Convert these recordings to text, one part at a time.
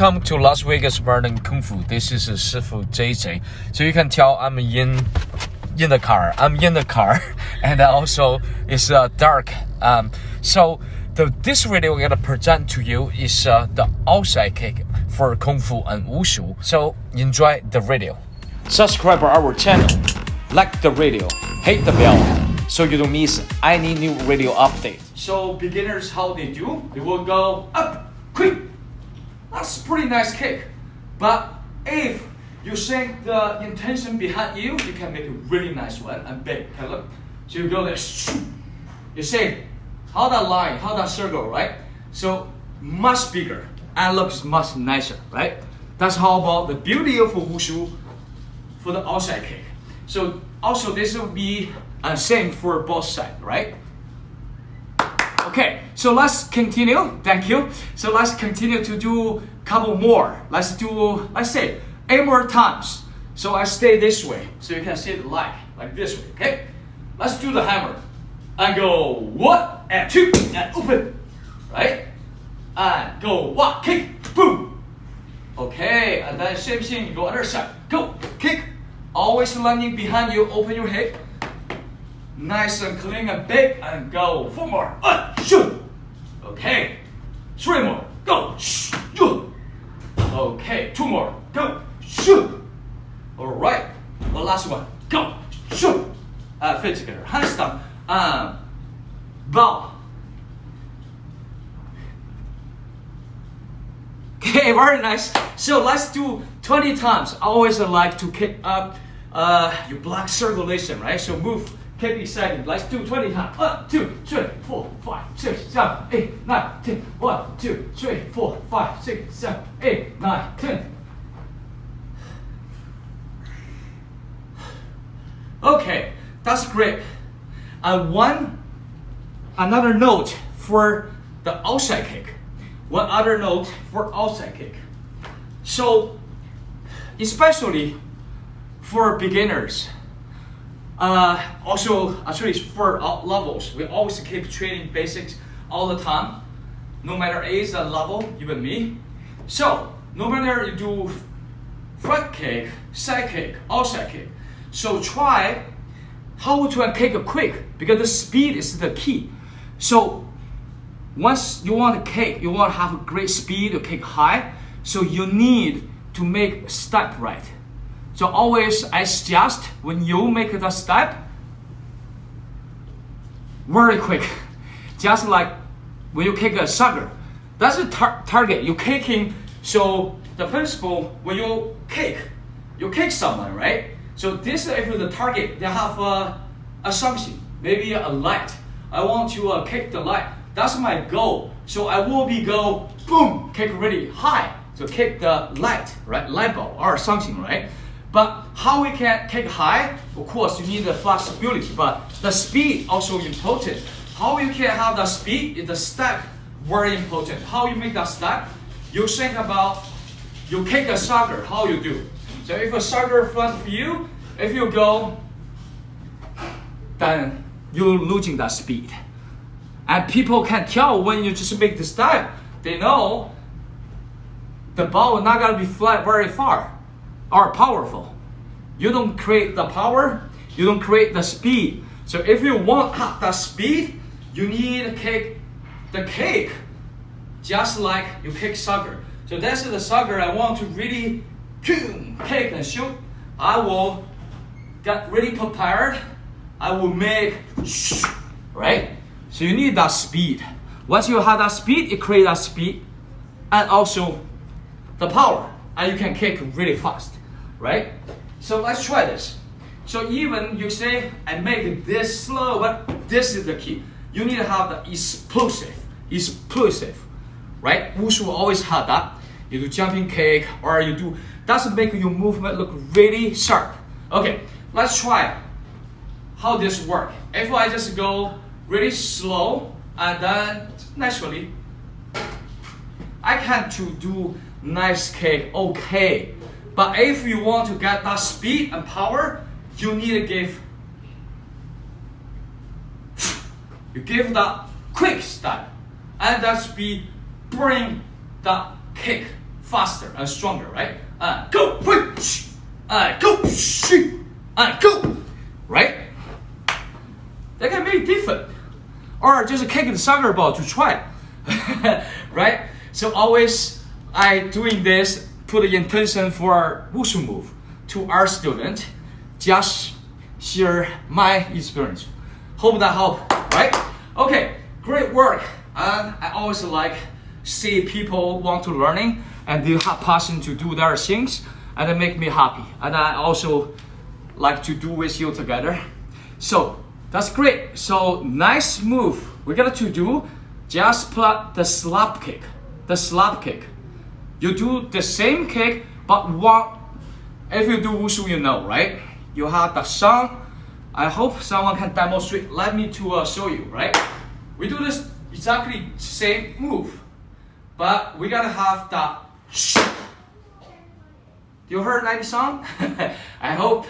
Welcome to Las Vegas learning Kung Fu. This is Shifu JJ. So you can tell I'm in the car. And also it's dark. So this video we're gonna present to you is the outside kick for Kung Fu and Wushu. So enjoy the video. Subscribe our channel, like the video, hit the bell, so you don't miss any new video update. So beginners, how they do? They will go up, quick. That's a pretty nice kick. But if you think the intention behind you can make a really nice one and big. Okay, look. So you go there. You see how that line, how that circle, right? So much bigger and looks much nicer, right? That's how about the beauty of Wushu for the outside kick. So also this will be same for both sides, right? Okay, so let's continue. Thank you. So let's continue to do a couple more. Let's say 8 more times. So I stay this way, so you can see it like this way. Okay, let's do the hammer. And go 1 and 2 and open, right? And go 1, kick, boom. Okay, and then same thing. You go other side. Go, kick. Always landing behind you. Open your hip. Nice and clean and big, and go 4 more. Shoot. Okay. 3 more. Go. Shoot. Okay. 2 more. Go. Shoot. All right. The last one. Go. Shoot. Feet together. Hands down. Bow. Okay. Very nice. So let's do 20 times. I always like to kick up your blood circulation, right? So move. Keep excited. Let's do 20 times. 1, 2, 3, 4, 5, 6, 7, 8, 9, 10. 1, 2, 3, 4, 5, 6, 7, 8, 9, 10. Okay, that's great. And another note for the outside kick. One other note for outside kick. So, especially for beginners. Also, actually, for levels, we always keep training basics all the time, no matter age and level, even me. So, no matter you do front kick, side kick, outside kick, so try how to kick it quick, because the speed is the key. So, once you want to kick, you want to have a great speed to kick high, so you need to make step right. So always I suggest when you make the step, very quick. Just like when you kick a sucker. That's the target. You're kicking, so the principle when you kick someone, right? So this if the target, they have a something, maybe a light. I want to kick the light. That's my goal. So I will be go, boom, kick really high. So kick the light, right? Light bulb or something, right? But how we can kick high? Of course, you need the flexibility, but the speed also important. How you can have the speed is the step very important. How you make that step? You think about you kick a sucker. How you do? So if a sucker in front of you, if you go, then you're losing that speed, and people can tell when you just make the step. They know the ball is not gonna be fly very far. Are powerful. You don't create the power, you don't create the speed. So if you want that speed, you need to kick the kick just like you kick soccer. So that's the soccer I want to really kick and shoot. I will get really prepared. I will make, right? So you need that speed. Once you have that speed, you create that speed and also the power, and you can kick really fast. Right? So let's try this. So even you say, I make it this slow, but this is the key. You need to have the explosive, right? Wushu always had that. You do jumping kick, or you do, that's make your movement look really sharp. Okay, let's try how this works. If I just go really slow, and then naturally, I can do nice kick, okay. But if you want to get that speed and power, you need to give that quick step, and that speed bring that kick faster and stronger, right? Go, go, go, right? That can be different. Or just kick the soccer ball to try, right? So always I doing this, put the intention for our wushu move to our student, just share my experience. Hope that help, right? Okay, great work. And I always like see people want to learning and they have passion to do their things, and it make me happy. And I also like to do with you together. So that's great. So nice move. We got to do just put the slap kick. The slap kick. You do the same kick, but one. If you do wushu, you know, right? You have the song. I hope someone can demonstrate. Let me to show you, right? We do this exactly same move, but we gotta have the. You heard 90 song? I hope.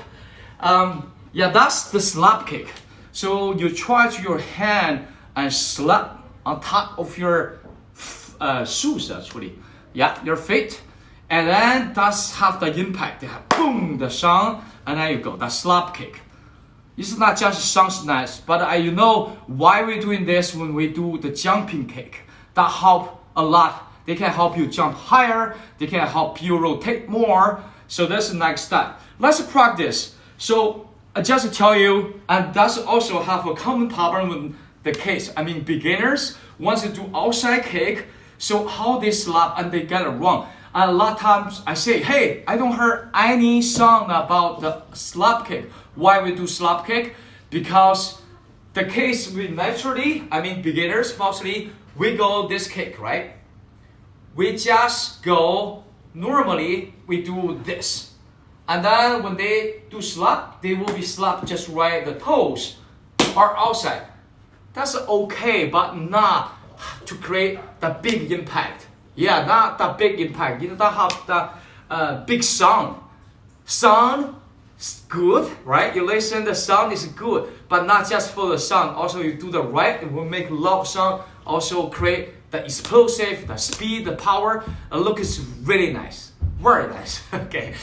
Yeah, that's the slap kick. So you try to your hand and slap on top of your shoes actually. Yeah, your feet. And then that's have the impact. They have boom, the sound, and there you go, the slap kick. It's not just sounds nice, but you know why we're doing this when we do the jumping kick. That help a lot. They can help you jump higher. They can help you rotate more. So that's the next step. Let's practice. So I just tell you, and that's also have a common problem with the case. I mean, beginners, once they do outside kick, so how they slap and they get it wrong. And a lot of times I say, hey, I don't hear any song about the slap kick. Why we do slap kick? Because the case we naturally, I mean beginners mostly, we go this kick, right? We just go, normally we do this. And then when they do slap, they will be slapped just right, the toes are outside. That's okay, but not to create the big impact. Yeah, not the big impact. You don't have the big sound. Sound is good, right? You listen, the sound is good, but not just for the sound. Also, you do the right, it will make loud sound. Also, create the explosive, the speed, the power. The look is really nice, very nice. Okay,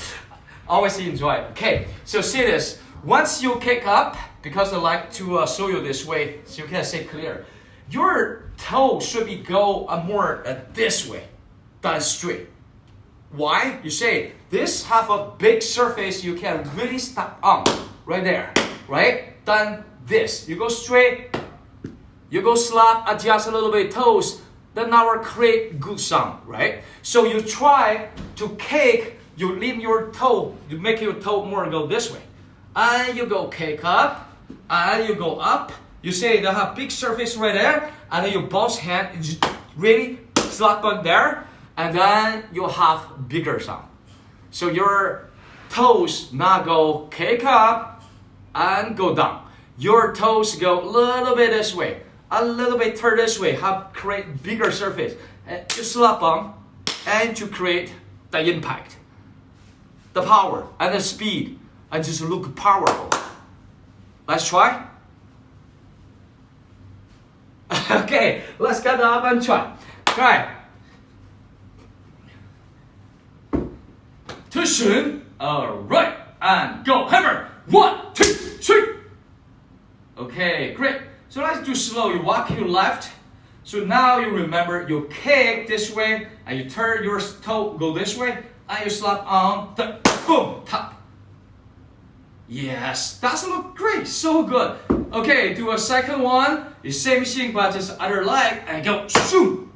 always enjoy it. Okay, so see this. Once you kick up, because I like to show you this way, so you can see clear. Your toe should be go more this way than straight. Why? You say this have a big surface you can really step on right there, right? Then this, you go straight, you go slap, adjust a little bit toes, then now create good sound, right? So you try to kick, you leave your toe, you make your toe more go this way, and you go kick up, and you go up. You say they have big surface right there, and then you both hand really slap on there, and then you have bigger sound. So your toes now go kick up and go down. Your toes go a little bit this way, a little bit turn this way, have create bigger surface. And you slap on, and you create the impact, the power, and the speed, and just look powerful. Let's try. Okay, let's get up and try. Try. Tuition. Alright. And go. Hammer. 1, 2, 3. Okay, great. So let's do slow. You walk your left. So now you remember you kick this way and you turn your toe, go this way, and you slap on the boom, top. Yes, that's look great, so good. Okay, do a second one. The same thing, but just other leg and go shoot.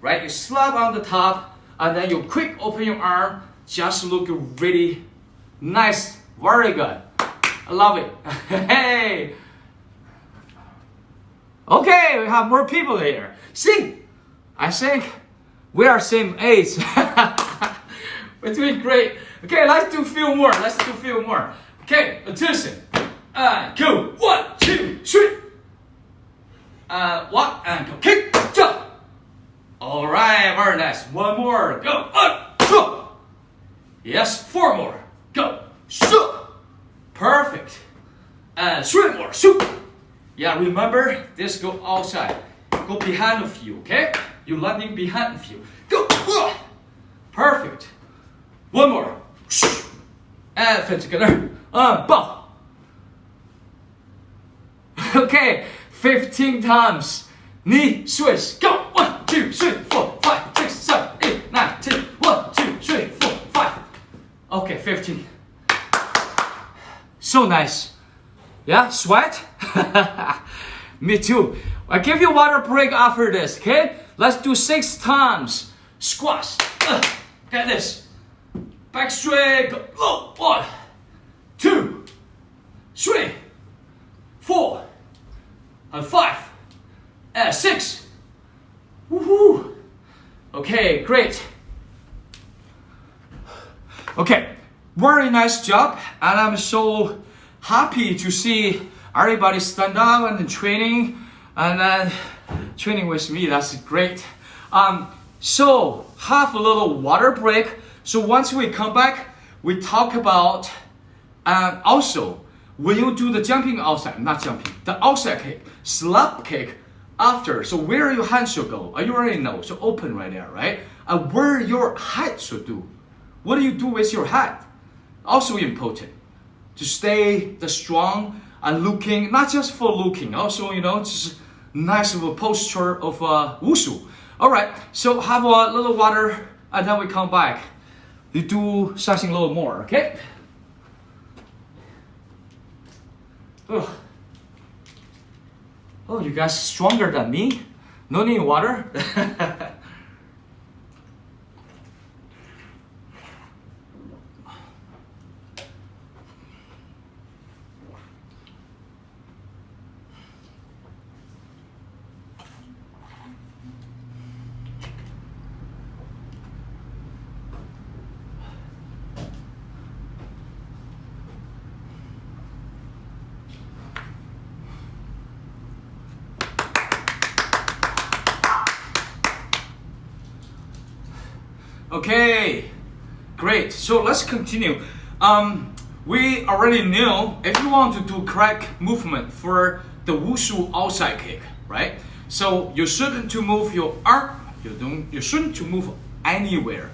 Right, you slap on the top and then you quick open your arm. Just look really nice, very good. I love it. Hey. Okay, we have more people here. See, I think we are same age. We're doing great. Okay, let's do a few more. Let's do a few more. Okay, attention. And go. 1, 2, 3. Walk and go. Kick, jump. All right, very nice. One more. Go. Up, jump. Yes, 4 more. Go. Shoot. Perfect. And 3 more. Shoot. Yeah, remember this. Go outside. Go behind of you. Okay. You landing behind of you. Go. Perfect. One more. And fit together. Bow. Okay, 15 times. Knee switch. Go. 1, 2, 3, 4, 5, 6, 7, 8, 9, 10. 1, 2, 3, 4, 5. Okay, 15. So nice. Yeah, sweat? Me too. I give you water break after this, okay? Let's do 6 times. Squats. Get this. Back straight. Go. Low. 1, 2, 3, 4, and 5, and 6. Woohoo! Okay, great. Okay, very nice job, and I'm so happy to see everybody stand up and training, and training with me. That's great. So have a little water break. So once we come back, we talk about also when you do the jumping outside, not jumping, the outside kick, slap kick after. So where your hand should go, you already know. So open right there, right? And where your head should do. What do you do with your head? Also important to stay the strong and looking, not just for looking, also, you know, just nice of a posture of wushu. All right, so have a little water and then we come back. You do something a little more, okay? Oh, you guys stronger than me? No need water? Okay, great. So let's continue. We already know if you want to do correct movement for the wushu outside kick, right? So you shouldn't to move your arm. You shouldn't to move anywhere,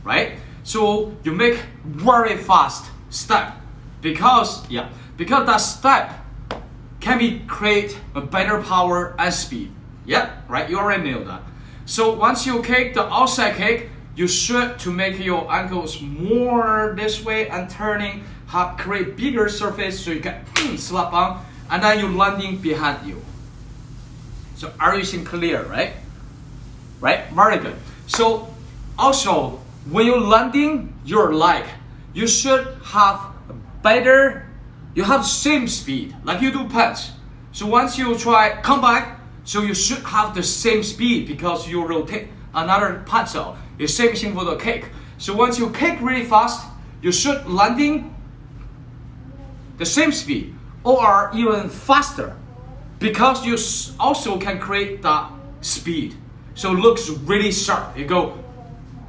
right? So you make very fast step because that step can be create a better power and speed. Yeah, right. You already know that. So once you kick the outside kick, you should to make your ankles more this way and turning, create bigger surface so you can slap on, and then you landing behind you. So everything clear, right? Right? Very good. So also when you landing your leg, you should have better, you have same speed like you do punch. So once you try come back, so you should have the same speed because you rotate another punch out. The same thing for the kick. So once you kick really fast, you should landing the same speed or even faster because you also can create that speed. So it looks really sharp. You go,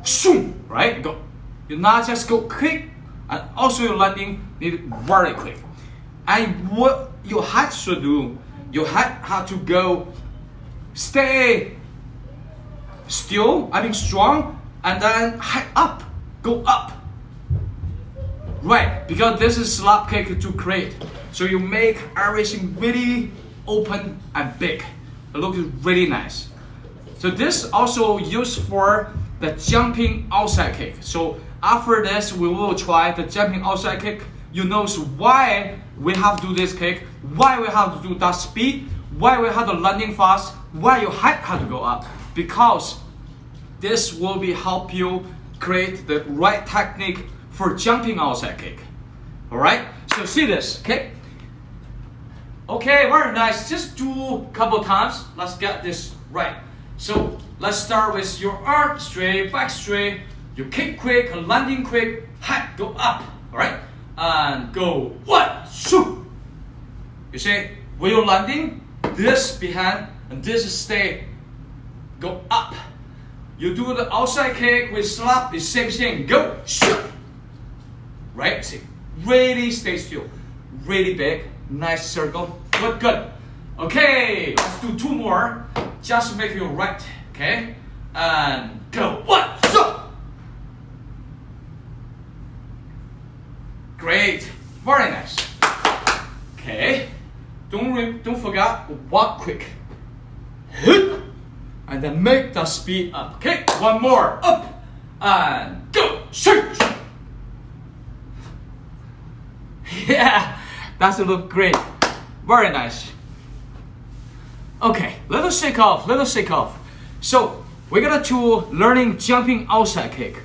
shoom, right? You go. You not just go quick, and also your landing need very quick. And what your head should do, your head have to go, stay still, strong, and then head up, go up. Right, because this is slap kick to create. So you make everything really open and big. It looks really nice. So this also used for the jumping outside kick. So after this, we will try the jumping outside kick. You know why we have to do this kick, why we have to do that speed, why we have to landing fast, why your head have to go up. Because this will be help you create the right technique for jumping outside kick. All right, so see this, okay? Okay, very nice. Just do a couple times. Let's get this right. So let's start with your arm straight, back straight. You kick quick, landing quick, head go up. All right, and go 1, 2. You see, when you're landing, this behind and this stay, go up. You do the outside kick with slap, the same thing. Go, shoot. Right? See, really stay still. Really big, nice circle. Good, good. Okay, let's do 2 more. Just make it right. Okay, and go 1, 2. Great. Very nice. Okay. Don't forget, walk quick. And then make the speed up. Okay, one more. Up and go. Shoot. Yeah, that's look great. Very nice. Okay, let us shake off. So we're gonna to learning jumping outside kick.